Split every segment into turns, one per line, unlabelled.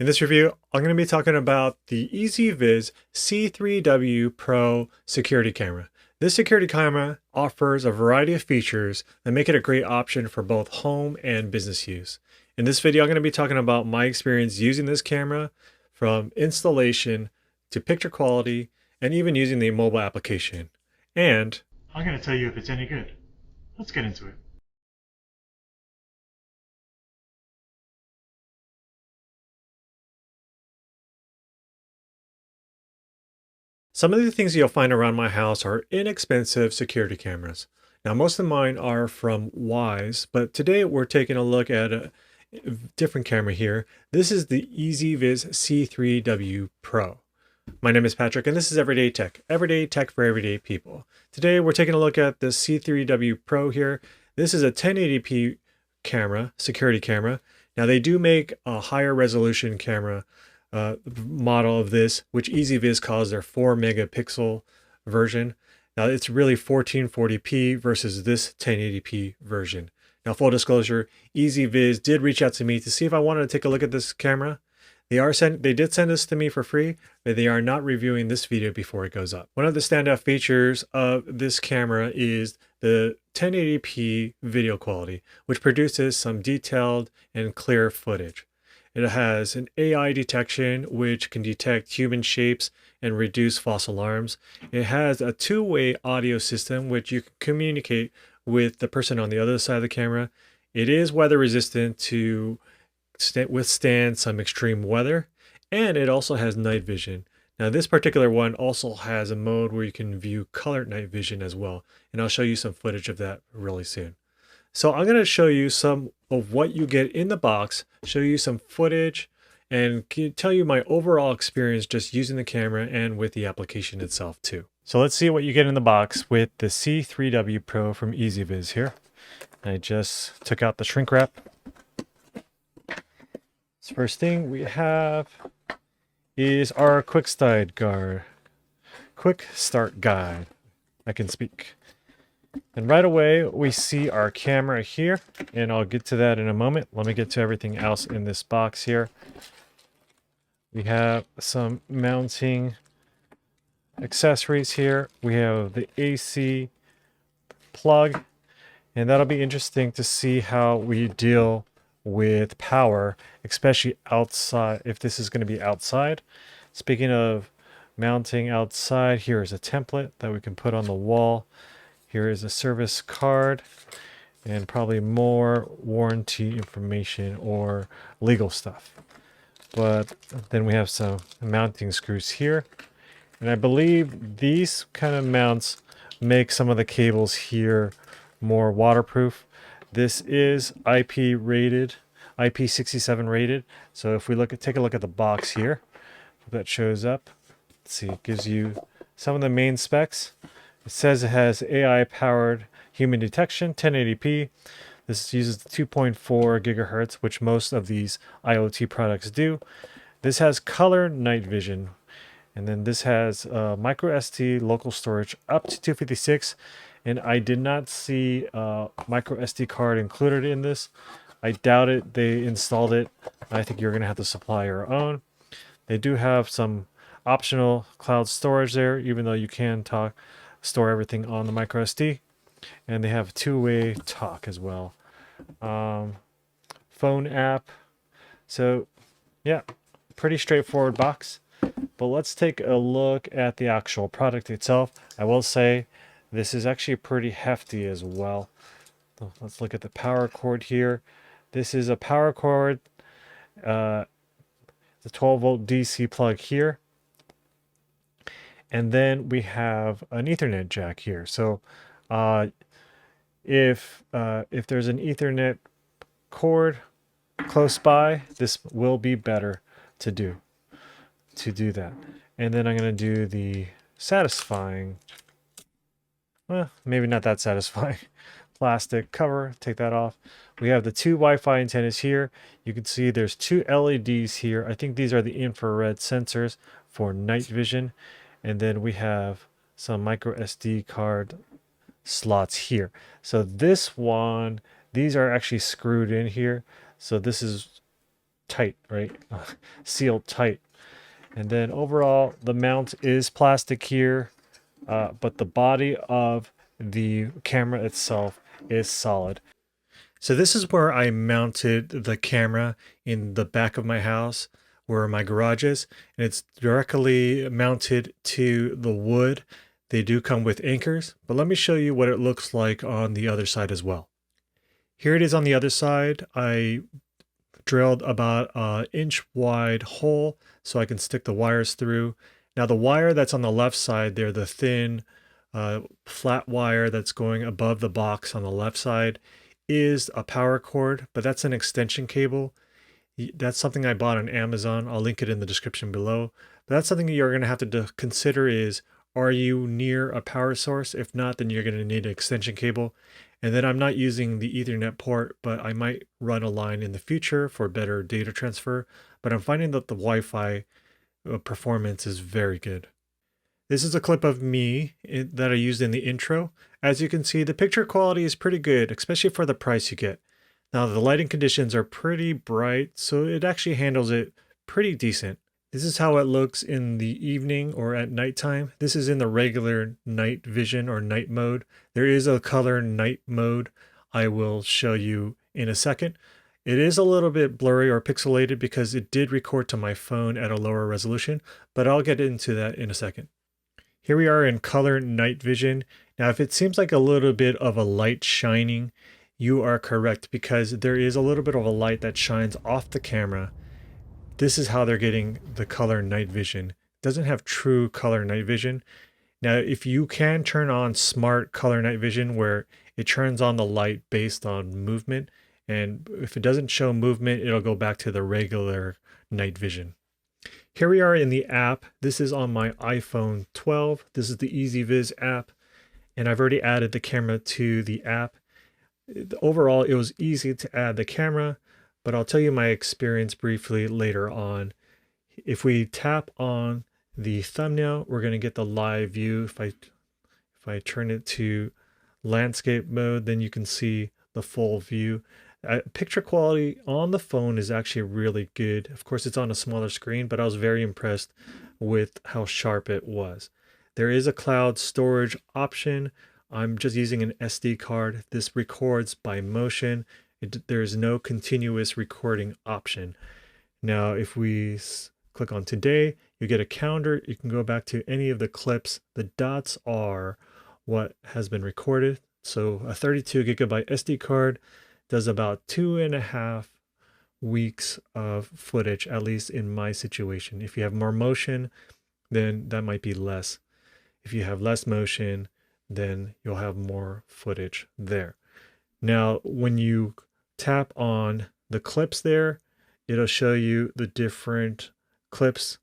In this review, I'm going to be talking about the EZVIZ C3W Pro security camera. This security camera offers a variety of features that make it a great option for both home and business use. In this video, I'm going to be talking about my experience using this camera from installation to picture quality and even using the mobile application. And I'm going to tell you if it's any good. Let's get into it. Some of the things you'll find around my house are inexpensive security cameras. Now, most of mine are from EZVIZ, but today we're taking a look at a different camera here. This is the EZVIZ C3W Pro. My name is Patrick, and this is Everyday Tech for everyday people. Today we're taking a look at the C3W Pro here. This is a 1080p camera, security camera. Now, they do make a higher resolution camera model of this, which EZVIZ calls their 4 megapixel version. Now it's really 1440p versus this 1080p version. Now, full disclosure, EZVIZ did reach out to me to see if I wanted to take a look at this camera. They did send this to me for free, but they are not reviewing this video before it goes up. One of the standout features of this camera is the 1080p video quality, which produces some detailed and clear footage. It has an AI detection, which can detect human shapes and reduce false alarms. It has a two-way audio system, which you can communicate with the person on the other side of the camera. It is weather resistant to withstand some extreme weather, and it also has night vision. Now, this particular one also has a mode where you can view colored night vision as well, and I'll show you some footage of that really soon. So I'm going to show you some of what you get in the box, show you some footage, and tell you my overall experience just using the camera and with the application itself too. So let's see what you get in the box with the C3W Pro from EZVIZ here. I just took out the shrink wrap. So first thing we have is our quick start guide. I can speak. And right away, we see our camera here, and I'll get to that in a moment. Let me get to everything else in this box here. We have some mounting accessories here. We have the AC plug, and that'll be interesting to see how we deal with power, especially outside, if this is going to be outside. Speaking of mounting outside, here is a template that we can put on the wall. Here is a service card and probably more warranty information or legal stuff. But then we have some mounting screws here. And I believe these kind of mounts make some of the cables here more waterproof. This is IP67 rated. So if we take a look at the box here, that shows up. Let's see, it gives you some of the main specs. It says it has AI-powered human detection, 1080p. This uses 2.4 gigahertz, which most of these IoT products do. This has color night vision. And then this has micro SD local storage up to 256. And I did not see a micro SD card included in this. I doubt it. They installed it. I think you're going to have to supply your own. They do have some optional cloud storage there, even though you can store everything on the micro SD, and they have two-way talk as well. Phone app. So yeah, pretty straightforward box. But let's take a look at the actual product itself. I will say this is actually pretty hefty as well. Let's look at the power cord here. This is a power cord, the 12-volt DC plug here. And then we have an Ethernet jack here. So if there's an Ethernet cord close by, this will be better to do that. And then I'm going to do the satisfying, well, maybe not that satisfying, plastic cover. Take that off. We have the two Wi-Fi antennas here. You can see there's two LEDs here. I think these are the infrared sensors for night vision. And then we have some micro SD card slots here. So this one, these are actually screwed in here. So this is tight, right? Sealed tight. And then overall, the mount is plastic here, but the body of the camera itself is solid. So this is where I mounted the camera in the back of my house, where my garage is, and it's directly mounted to the wood. They do come with anchors, but let me show you what it looks like on the other side as well. Here it is on the other side. I drilled about an inch wide hole so I can stick the wires through. Now the wire that's on the left side there, the thin flat wire that's going above the box on the left side, is a power cord, but that's an extension cable. That's something I bought on Amazon. I'll link it in the description below. But that's something you're going to have to consider is, are you near a power source? If not, then you're going to need an extension cable. And then I'm not using the Ethernet port, but I might run a line in the future for better data transfer. But I'm finding that the Wi-Fi performance is very good. This is a clip of me that I used in the intro. As you can see, the picture quality is pretty good, especially for the price you get. Now the lighting conditions are pretty bright, so it actually handles it pretty decent. This is how it looks in the evening or at nighttime. This is in the regular night vision or night mode. There is a color night mode I will show you in a second. It is a little bit blurry or pixelated because it did record to my phone at a lower resolution, but I'll get into that in a second. Here we are in color night vision. Now, if it seems like a little bit of a light shining, you are correct because there is a little bit of a light that shines off the camera. This is how they're getting the color night vision. It doesn't have true color night vision. Now, if you can turn on smart color night vision where it turns on the light based on movement, and if it doesn't show movement, it'll go back to the regular night vision. Here we are in the app. This is on my iPhone 12. This is the EZVIZ app, and I've already added the camera to the app. Overall, it was easy to add the camera, but I'll tell you my experience briefly later on. If we tap on the thumbnail, we're going to get the live view. If I turn it to landscape mode, then you can see the full view. Picture quality on the phone is actually really good. Of course, it's on a smaller screen, but I was very impressed with how sharp it was. There is a cloud storage option. I'm just using an SD card. This records by motion. There is no continuous recording option. Now, if we click on today, you get a calendar. You can go back to any of the clips. The dots are what has been recorded. So a 32 gigabyte SD card does about 2.5 weeks of footage, at least in my situation. If you have more motion, then that might be less. If you have less motion, then you'll have more footage there. Now, when you tap on the clips there, it'll show you the different clips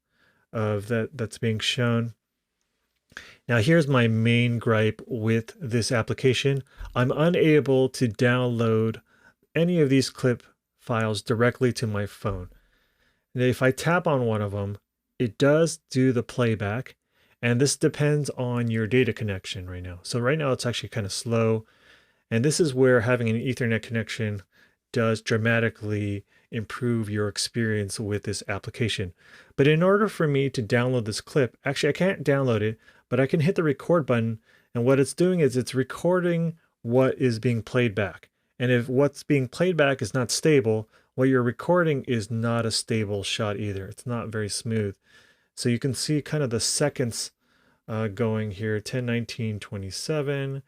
of that's being shown. Now, here's my main gripe with this application. I'm unable to download any of these clip files directly to my phone. And if I tap on one of them, it does do the playback, and this depends on your data connection right now. So right now it's actually kind of slow, and this is where having an Ethernet connection does dramatically improve your experience with this application. But in order for me to download this clip, actually I can't download it, but I can hit the record button, and what it's doing is it's recording what is being played back. And if what's being played back is not stable, what you're recording is not a stable shot either. It's not very smooth. So you can see kind of the seconds going here, 10, 19, 27,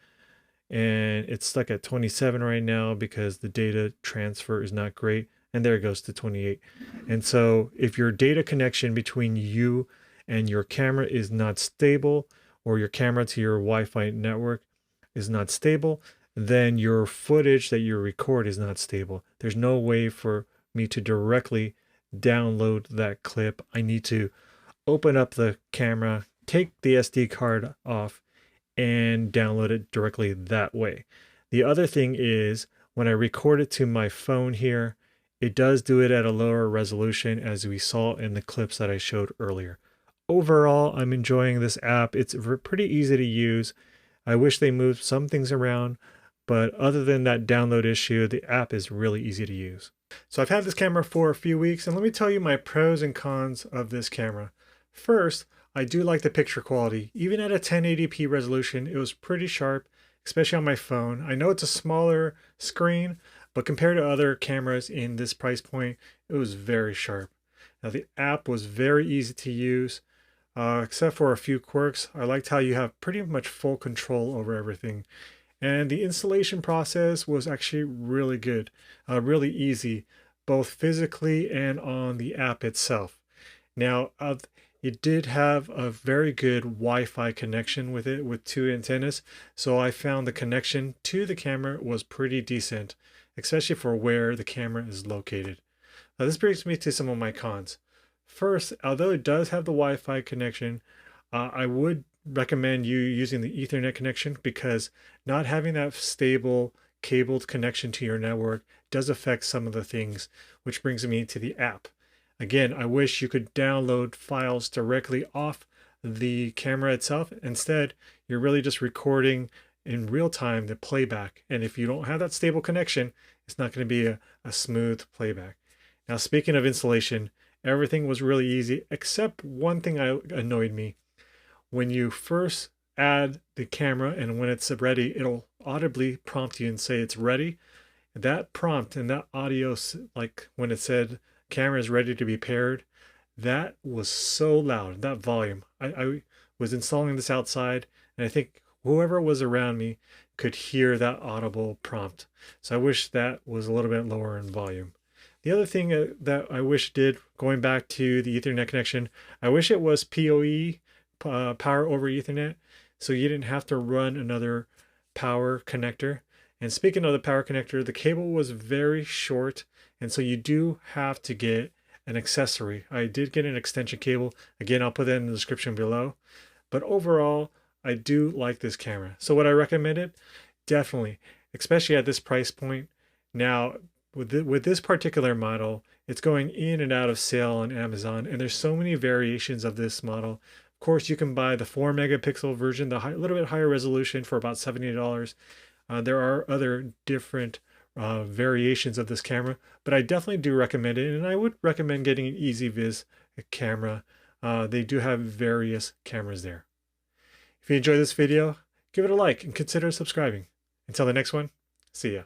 and it's stuck at 27 right now because the data transfer is not great. And there it goes to 28. And so if your data connection between you and your camera is not stable, or your camera to your Wi-Fi network is not stable, then your footage that you record is not stable. There's no way for me to directly download that clip. I need to open up the camera, take the SD card off, and download it directly that way. The other thing is when I record it to my phone here, it does do it at a lower resolution as we saw in the clips that I showed earlier. Overall, I'm enjoying this app. It's pretty easy to use. I wish they moved some things around, but other than that download issue, the app is really easy to use. So I've had this camera for a few weeks, and let me tell you my pros and cons of this camera. First, I do like the picture quality. Even at a 1080p resolution, it was pretty sharp, especially on my phone. I know it's a smaller screen, but compared to other cameras in this price point, it was very sharp. Now the app was very easy to use, except for a few quirks. I liked how you have pretty much full control over everything. And the installation process was actually really good, really easy, both physically and on the app itself. Now, it did have a very good Wi-Fi connection with it with two antennas, so I found the connection to the camera was pretty decent, especially for where the camera is located. Now, this brings me to some of my cons. First, although it does have the Wi-Fi connection, I would recommend you using the Ethernet connection because not having that stable cabled connection to your network does affect some of the things, which brings me to the app. Again, I wish you could download files directly off the camera itself. Instead, you're really just recording in real time the playback. And if you don't have that stable connection, it's not going to be a smooth playback. Now, speaking of installation, everything was really easy, except one thing annoyed me. When you first add the camera and when it's ready, it'll audibly prompt you and say it's ready. That prompt and that audio, like when it said camera is ready to be paired, that was so loud, that volume. I was installing this outside, and I think whoever was around me could hear that audible prompt. So I wish that was a little bit lower in volume. The other thing that I wish did, going back to the Ethernet connection, I wish it was PoE, power over Ethernet, so you didn't have to run another power connector. And speaking of the power connector, the cable was very short, and so you do have to get an accessory. I did get an extension cable. Again, I'll put that in the description below. But overall, I do like this camera. So would I recommend it? Definitely, especially at this price point. Now, with this particular model, it's going in and out of sale on Amazon, and there's so many variations of this model. Of course, you can buy the 4 megapixel version, the little bit higher resolution, for about $70. There are other different variations of this camera, but I definitely do recommend it, and I would recommend getting an EZVIZ camera. They do have various cameras there. If you enjoyed this video, give it a like and consider subscribing. Until the next one, see ya.